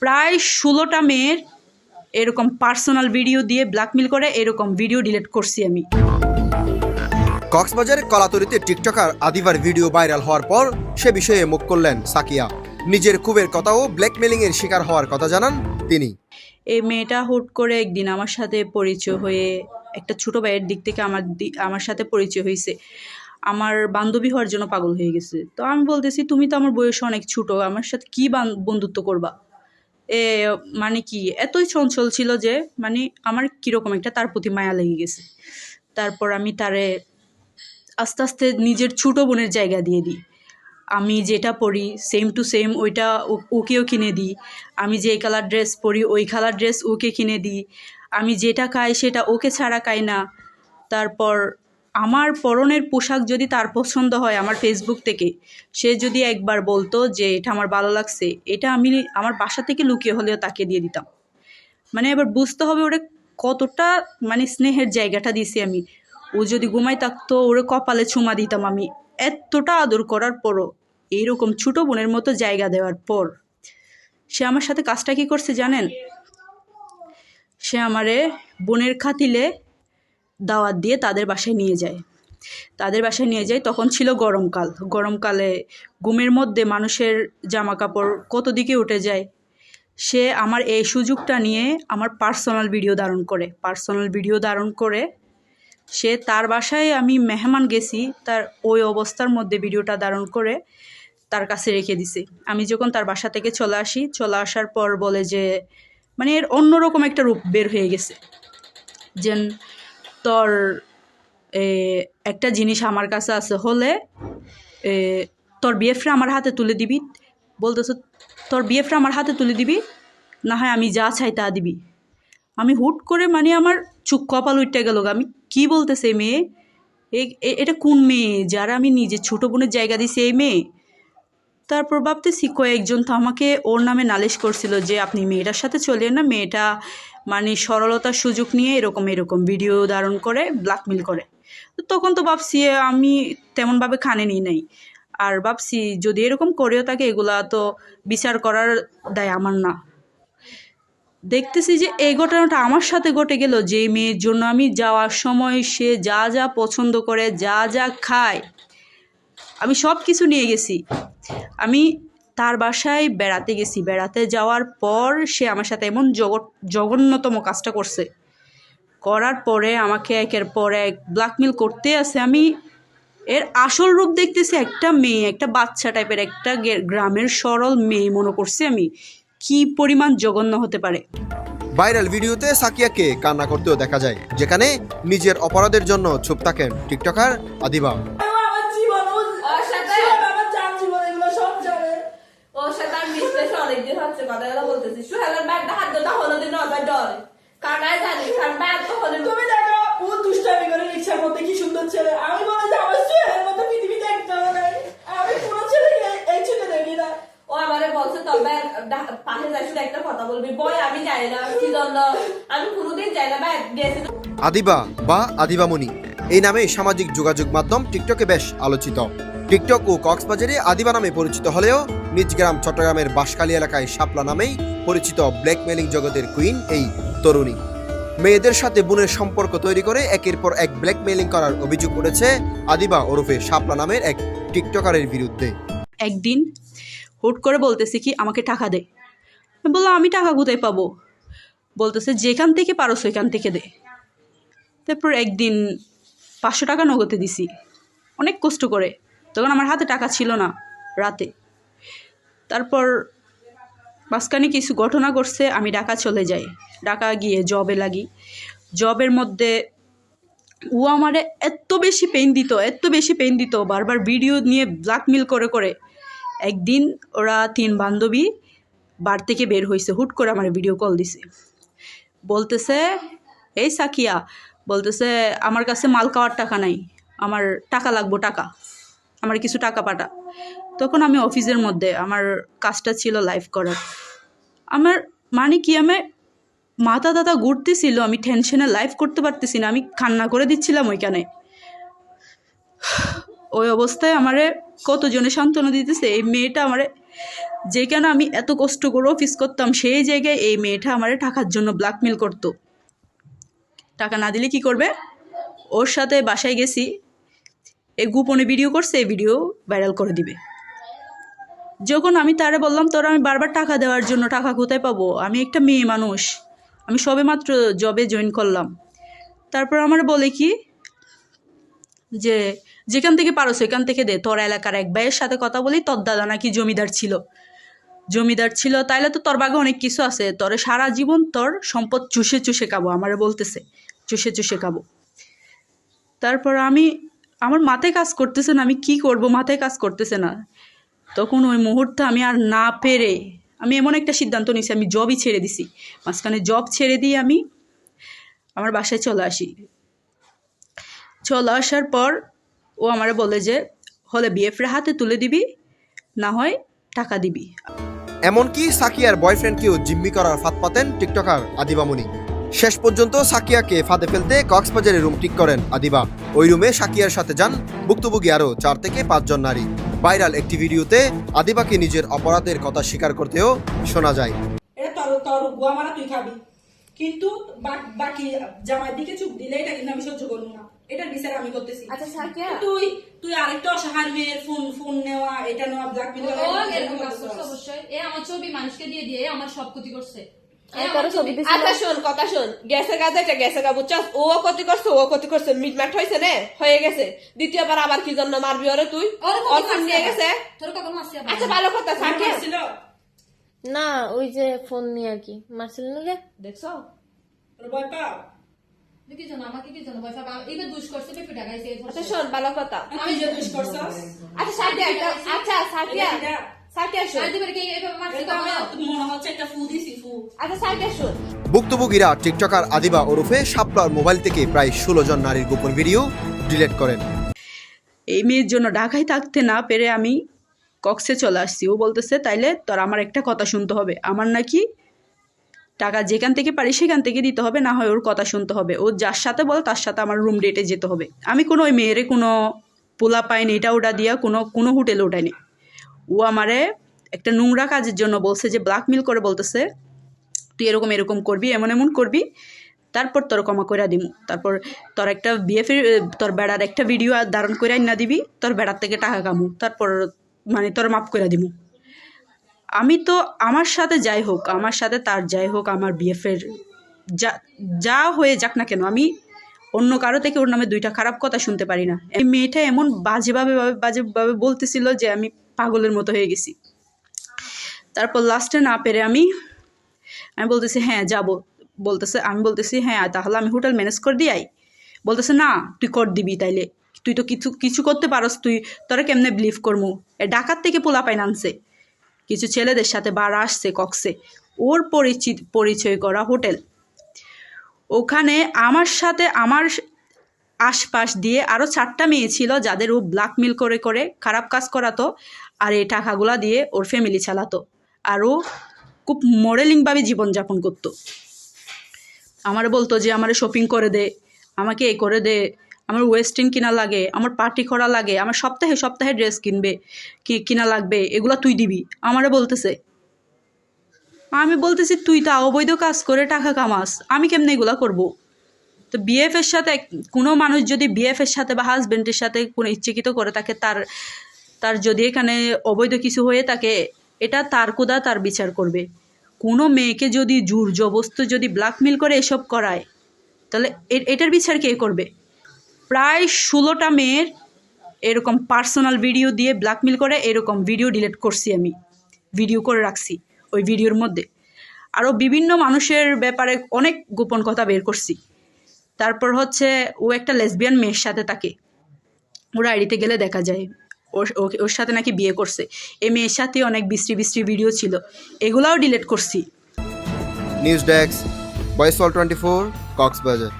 প্রায় 16টা মেয়ের এরকম পার্সোনাল ভিডিও দিয়ে ব্ল্যাকমেল করে এরকম ভিডিও ডিলিট করছি আমি। কক্সবাজারের কলাতলিতে টিকটকার আদিবার ভিডিও ভাইরাল হওয়ার পর সে বিষয়ে মুখ করলেন সাকিয়া। নিজের ক্ষোভের কথাও ব্ল্যাকমেলিংয়ের শিকার হওয়ার কথা জানান তিনি। এই মেয়েটা হুট করে একদিন আমার সাথে পরিচয় হয়ে, একটা ছোট ভাইয়ের দিক থেকে আমার সাথে পরিচয় হয়েছে, আমার বান্ধবী হওয়ার জন্য পাগল হয়ে গেছে। তো আমি বলতেছি, তুমি তো আমার বয়সে অনেক ছোট, আমার সাথে কী বন্ধুত্ব করবা? মানে কি এতই চঞ্চল ছিল যে মানে আমার কীরকম একটা তার প্রতি মায়া লেগে গেছে। তারপর আমি তারে আস্তে আস্তে নিজের ছোটো বোনের জায়গা দিয়ে দিই। আমি যেটা পরি সেম টু সেম ওইটা ওকেও কিনে দিই। আমি যে কালার ড্রেস পরি ওই কালার ড্রেস ওকে কিনে দিই। আমি যেটা খাই সেটা ওকে ছাড়া খাই না। তারপর আমার পরনের পোশাক যদি তার পছন্দ হয় আমার ফেসবুক থেকে, সে যদি একবার বলতো যে এটা আমার ভালো লাগছে, এটা আমি আমার বাসা থেকে লুকিয়ে হলেও তাকে দিয়ে দিতাম। মানে এবার বুঝতে হবে ওরে কতটা মানে স্নেহের জায়গাটা দিছি আমি। ও যদি ঘুমাই থাকতো ওরে কপালে চুমা দিতাম আমি। এতটা আদর করার পরও, এইরকম ছোটো বোনের মতো জায়গা দেওয়ার পর সে আমার সাথে কাজটা কী করছে জানেন? সে আমারে বোনের খাতিলে দাওয়াত দিয়ে তাদের বাসায় নিয়ে যায়। তখন ছিল গরমকালে ঘুমের মধ্যে মানুষের জামা কাপড় কত দিকে উঠে যায়। সে আমার এই সুযোগটা নিয়ে আমার পার্সোনাল ভিডিও ধারণ করে সে তার বাসায়, আমি মেহমান গেছি, তার ওই অবস্থার মধ্যে ভিডিওটা ধারণ করে তার কাছে রেখে দিছে। আমি যখন তার বাসা থেকে চলে আসার পর বলে যে মানে এর অন্যরকম একটা রূপ বের হয়ে গেছে, যে তোর একটা জিনিস আমার কাছে আছে হলে তোর বিএফরা আমার হাতে তুলে দিবি। বলতেছ তোর বিএফরা আমার হাতে তুলে দিবি, না হয় আমি যা চাই তা দিবি। আমি হুট করে মানে আমার চুপ কপাল উঠতে গেল। আমি কি বলতেছে মেয়ে? এটা কোন মেয়ে যারা আমি নিজের ছোটো বোনের জায়গা দিছি এই মেয়ে? তারপর ভাবতেছি কয়েকজন তো আমাকে ওর নামে নালিশ করছিল যে আপনি মেয়েটার সাথে চলেন না, মেয়েটা মানে সরলতার সুযোগ নিয়ে এরকম ভিডিও ধারণ করে ব্ল্যাকমেল করে। তো তখন তো ভাবছি আমি তেমনভাবে কানে নিই নাই। আর ভাবছি যদি এরকম করেও থাকে এগুলা তো বিচার করার দায় আমার না। দেখতেছি যে এই ঘটনাটা আমার সাথে ঘটে গেল, যে মেয়ের জন্য আমি যাওয়ার সময় সে যা যা পছন্দ করে, যা যা খায়, আমি সব কিছু নিয়ে গেছি। আমি তার বাসায় বেড়াতে গেছি, বেড়াতে যাওয়ার পর সে আমার সাথে এমন জঘন্যতম কাজটা করছে। করার পরে আমাকে একের পর এক ব্ল্যাকমেল করতে আছে। আমি এর আসল রূপ দেখতেছি একটা মেয়ে, একটা বাচ্চা টাইপের, একটা গ্রামের সরল মেয়ে মনে করছি আমি। কি পরিমাণ জঘন্য হতে পারে। ভাইরাল ভিডিওতে সাকিয়াকে কান্না করতেও দেখা যায়, যেখানে নিজের অপরাধের জন্য চুপ থাকেন টিকটকার আদিবা। কি সুন্দর ছেলে, আমি বলে যে আমার ছেলের মতো পৃথিবীতে একটা নাই, আমি কোনো ছেলে এই ছেলে দেখি না। ও আমারে বলছে তবে পাশে যাই শুধু একটা কথা বলবি, বই আমি যাই না কি জন্য, আমি কোনোদিন যাই না। আদিবা বা আদিবামণি এই নামে সামাজিক যোগাযোগ মাধ্যম টিকটকে বেশ আলোচিত। টিকটক ও কক্সবাজারে আদিবা নামে পরিচিত হলেও নিজ গ্রাম চট্টগ্রামের বাঁশখালী এলাকায় শাপলা নামেই পরিচিত ব্ল্যাকমেলিং জগতের কুইন এই তরুণী। মেয়েদের সাথে বোনের সম্পর্ক তৈরি করে একের পর এক ব্ল্যাকমেলিং করার অভিযোগ উঠেছে আদিবা ওরফে শাপলা নামের এক টিকটকারের বিরুদ্ধে। একদিন হুট করে বলতেছি কি আমাকে টাকা দে। বললাম আমি টাকা কোথায় পাবো? বলতেছে যেখান থেকে পারো সেখান থেকে দে। তারপর একদিন 500 টাকা নগদে দিছি, অনেক কষ্ট করে। তখন আমার হাতে টাকা ছিল না রাতে। তারপর মাঝখানে কিছু ঘটনা করছে, আমি ঢাকা চলে যাই। ঢাকা গিয়ে জবে লাগি। জবের মধ্যে ও আমারে এত বেশি পেইন দিত বারবার ভিডিও নিয়ে ব্ল্যাকমেল করে। একদিন ওরা 3 বান্ধবী বার থেকে বের হয়েছে, হুট করে আমার ভিডিও কল দিছে। বলতেছে এই সাকিয়া, বলতেছে আমার কাছে মাল খাওয়ার টাকা নাই, আমার টাকা লাগবো, আমার কিছু টাকা পাঠা। তখন আমি অফিসের মধ্যে, আমার কাজটা ছিল লাইভ করার। আমার মানে কি আমার মাথা দাদা ঘুরতেছিল, আমি টেনশনে লাইভ করতে পারতেছি না, আমি কান্না করে দিচ্ছিলাম ওইখানে। ওই অবস্থায় আমারে কতজনে সান্ত্বনা দিতেছে, এই মেয়েটা আমারে যেখানে আমি এত কষ্ট করে অফিস করতাম সেই জায়গায় এই মেয়েটা আমার টাকার জন্য ব্ল্যাকমেল করতো। টাকা না দিলে কি করবে, ওর সাথে বাসায় গেছি, এই গোপনে ভিডিও করছে, এই ভিডিও ভাইরাল করে দিবে। যখন আমি তারে বললাম তোরা আমি বারবার টাকা দেওয়ার জন্য টাকা কোথায় পাবো, আমি একটা মেয়ে মানুষ, আমি সবে মাত্র জবে জয়েন করলাম। তারপর আমার বলে কি যে যেখান থেকে পারো সেখান থেকে দে, তোর এলাকার এক ভাইয়ের সাথে কথা বলি, তোর দাদা নাকি জমিদার ছিল, তাইলে তো তোর বাগে অনেক কিছু আছে, তোরে সারা জীবন তোর সম্পদ চুষে চুষে খাবো, আমারে বলতেছে চুষে চুষে খাবো। তারপর আমার মাথায় কাজ করতেছে না, আমি কি করব, মাথায় কাজ করতেছে না। তখন ওই মুহূর্তে আমি আর না পেরে আমি এমন একটা সিদ্ধান্ত নিয়েছি, আমি জবই ছেড়ে দিছি। মাঝখানে জব ছেড়ে দিয়ে আমি আমার বাসায় চলে আসার পর ও আমারে বলে যে হলে বিএফের হাতে তুলে দিবি, না হয় টাকা দিবি। এমনকি সাকিয়ার বয়ফ্রেন্ডকেও জিম্মি করার ফাঁদ পাতেন টিকটকার আদিবা মনি। শেষ পর্যন্ত সাকিয়াকে ফাঁদে ফেলতে কক্সবাজারে রুম ঠিক করেন আদিবা। ওই রুমে সাকিয়ার সাথে যান ভুক্তভোগী আরও 4 থেকে 5 জন নারী। ভাইরাল একটি ভিডিওতে আদিবাকে নিজের অপরাধের কথা স্বীকার করতেও শোনা যায়। এটা তোর গুয়া মারা তুই খাবি, কিন্তু বাকি জামাই দিকে চুপ দিলে এটা কিন্তু আমি সহ্য করবো না, এটার বিচার আমি করতেছি। আচ্ছা সাকিয়া, তুই আরেকটা অসহায় মেয়ের ফোন নেওয়া, এটা নেওয়া, ব্ল্যাকমেল ও এরকম কাজ করছে অবশ্যই। এ আমার ছবি মানুষকে দিয়ে আমার সব ক্ষতি করছে। আচ্ছা শোন, কথা শোন, গেছে গাছে এটা গেছে গা, বুঝছস? ও ক্ষতি করছে, মিটমাট হয়েছে নে, হয়ে গেছে। দ্বিতীয়বার আবার কি জন্য মারবি ওরে তুই? ওর ফোন নিয়ে গেছে। তোর কখন মারছি? আচ্ছা ভালো কথা, সাকিয়া ছিল না, ওই যে ফোন নিয়ে আর কি মারছিল না রে। দেখছো? তোর ভয় পাও? কি জানো আমাকে কি জানো বয়সা এইবার দুষ করছে পেপে টাকাইছে। আচ্ছা শোন, ভালো কথা। তুই যে দুষ করছস, আচ্ছা সাকিয়া, সাকিয়া শোন। আদিবার কি এইভাবে মারছে? এটা আমি মনে হচ্ছে একটা ফু দিছি, ফু। আচ্ছা সাকিয়া শোন। ভুক্তভোগীরা টিকটকার আদিবা ওরফে শাপলার মোবাইল থেকে প্রায় 16 জন নারীর গোপন ভিডিও ডিলিট করেন। এই মেয়ের জন্য ঢাকায় থাকতে না পেরে আমি কক্সে চলে আসছি। ও বলতেছে তাইলে তোর আমার একটা কথা শুনতে হবে, আমার নাকি টাকা যেখান থেকে পারি সেখান থেকে দিতে হবে, না হয় ওর কথা শুনতে হবে, ও যার সাথে বল তার সাথে আমার রুম ডেটে যেতে হবে। আমি কোনো ওই মেয়েরে কোনো পোলা পাইনি, এটা ওটা দিয়া কোনো হোটেলে ওঠাইনি। ও আমারে একটা নোংরা কাজের জন্য বলছে, যে ব্ল্যাকমেল করে বলতেছে তুই এরকম করবি, এমন করবি, তারপর তোর ক্ষমা করে দিমু, তারপর তোর একটা বিএফের তোর বেড়ার একটা ভিডিও ধারণ করে না দিবি, তোর বেড়ার থেকে টাকা কামু, তারপর মানে তোর মাফ করে দিমু। আমি তো আমার সাথে যাই হোক, আমার সাথে তার যাই হোক, আমার বিএফের যা হয়ে যাক না কেন, আমি অন্য কারো থেকে ওর নামে 2টা খারাপ কথা শুনতে পারি না। এই মেয়েটা এমন বাজেভাবে বলতেছিল যে আমি পাগলের মতো হয়ে গেছি। তারপর লাস্টে না পেরে আমি বলতেছি হ্যাঁ যাবো, আমি বলতেছি হ্যাঁ তাহলে আমি হোটেল ম্যানেজ করে দিই। বলতেছে না তুই কর দিবি, তাইলে তুই তো কিছু করতে পারস, তোরা কেমনে বিলিভ করবো? ঢাকার থেকে পোলা পাইন আনছে, কিছু ছেলেদের সাথে বাড়া আসছে কক্সে, ওর পরিচয় করা হোটেল। ওখানে আমার সাথে আমার আশপাশ দিয়ে আরও 4টা মেয়ে ছিল যাদের ও ব্ল্যাকমেল করে খারাপ কাজ করাতো, আর এই টাকাগুলা দিয়ে ওর ফ্যামিলি চালাতো, আর ও খুব মডেলিংভাবে জীবনযাপন করতো। আমার বলতো যে আমার শপিং করে দে, আমাকে এই করে দে, আমার ওয়েস্টার্ন কিনা লাগে, আমার পার্টি করা লাগে, আমার সপ্তাহে ড্রেস কিনা লাগবে, এগুলা তুই দিবি, আমারে বলতেছে। আমি বলতেছি তুই তা অবৈধ কাজ করে টাকা কামাস, আমি কেমনে এগুলা করব? তো বিএফের সাথে কোনো মানুষ যদি বিএফের সাথে বা হাজব্যান্ডের সাথে কোনো ইচ্ছাকৃত করে থাকে, তার যদি এখানে অবৈধ কিছু হয়ে থাকে, এটা তার কোদা তার বিচার করবে। কোনো মেয়েকে যদি জোর জবরদস্তি যদি ব্ল্যাকমেল করে এসব করায়, তাহলে এটার বিচার কে করবে? প্রায় 16টা মেয়ের এরকম পার্সোনাল ভিডিও দিয়ে ব্ল্যাকমেল করে এরকম ভিডিও ডিলিট করছি, আমি ভিডিও করে রাখছি। ওই ভিডিওর মধ্যে আরও বিভিন্ন মানুষের ব্যাপারে অনেক গোপন কথা বের করছি। তারপর হচ্ছে ও একটা লেসবিয়ান মেয়ের সাথে থাকে, ওর আইডিতে গেলে দেখা যায় ওর সাথে নাকি বিয়ে করছে। এই মেয়ের সাথে অনেক বিশ্রী ভিডিও ছিল, এগুলাও ডিলিট করছি। News desk, voice all 24, Cox's Bazar.